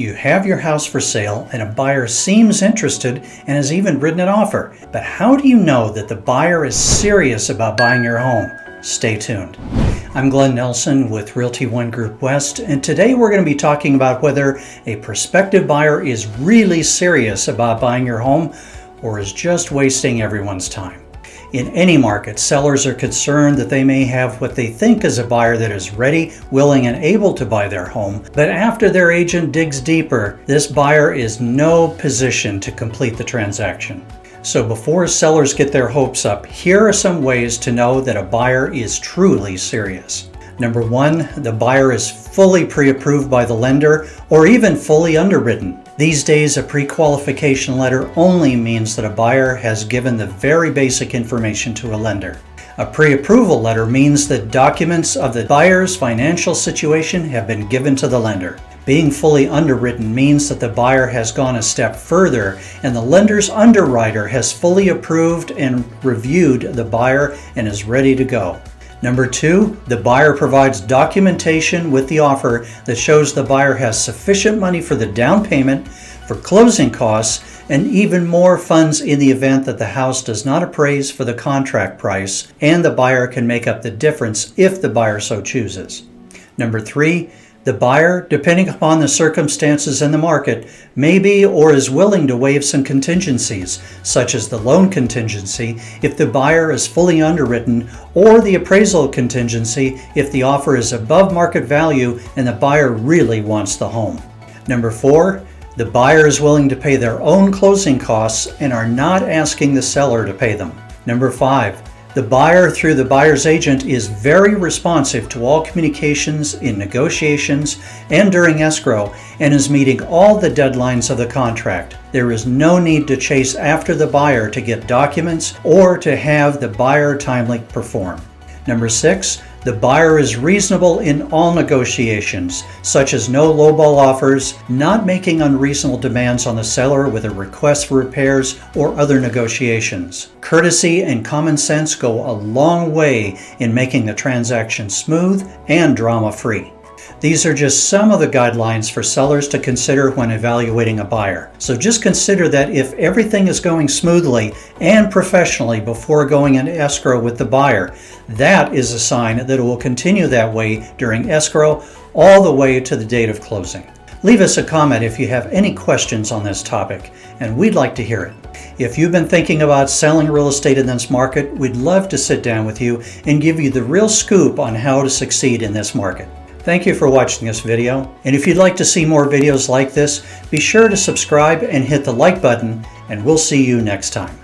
You have your house for sale and a buyer seems interested and has even written an offer. But how do you know that the buyer is serious about buying your home? Stay tuned. I'm Glen Nelson with Realty One Group West, and today we're going to be talking about whether a prospective buyer is really serious about buying your home or is just wasting everyone's time. In any market, sellers are concerned that they may have what they think is a buyer that is ready, willing, and able to buy their home, but after their agent digs deeper, this buyer is no position to complete the transaction. So before sellers get their hopes up, here are some ways to know that a buyer is truly serious. Number one, the buyer is fully pre-approved by the lender or even fully underwritten. These days, a pre-qualification letter only means that a buyer has given the very basic information to a lender. A pre-approval letter means that documents of the buyer's financial situation have been given to the lender. Being fully underwritten means that the buyer has gone a step further and the lender's underwriter has fully approved and reviewed the buyer and is ready to go. Number two, the buyer provides documentation with the offer that shows the buyer has sufficient money for the down payment, for closing costs, and even more funds in the event that the house does not appraise for the contract price, and the buyer can make up the difference if the buyer so chooses. Number three, the buyer, depending upon the circumstances in the market, may be or is willing to waive some contingencies, such as the loan contingency if the buyer is fully underwritten, or the appraisal contingency if the offer is above market value and the buyer really wants the home. Number four, the buyer is willing to pay their own closing costs and are not asking the seller to pay them. Number five, the buyer, through the buyer's agent, is very responsive to all communications in negotiations and during escrow and is meeting all the deadlines of the contract. There is no need to chase after the buyer to get documents or to have the buyer timely perform. Number six, the buyer is reasonable in all negotiations, such as no lowball offers, not making unreasonable demands on the seller with a request for repairs or other negotiations. Courtesy and common sense go a long way in making the transaction smooth and drama-free. These are just some of the guidelines for sellers to consider when evaluating a buyer. So just consider that if everything is going smoothly and professionally before going into escrow with the buyer, that is a sign that it will continue that way during escrow all the way to the date of closing. Leave us a comment if you have any questions on this topic, and we'd like to hear it. If you've been thinking about selling real estate in this market, we'd love to sit down with you and give you the real scoop on how to succeed in this market. Thank you for watching this video, and if you'd like to see more videos like this, be sure to subscribe and hit the like button, and we'll see you next time.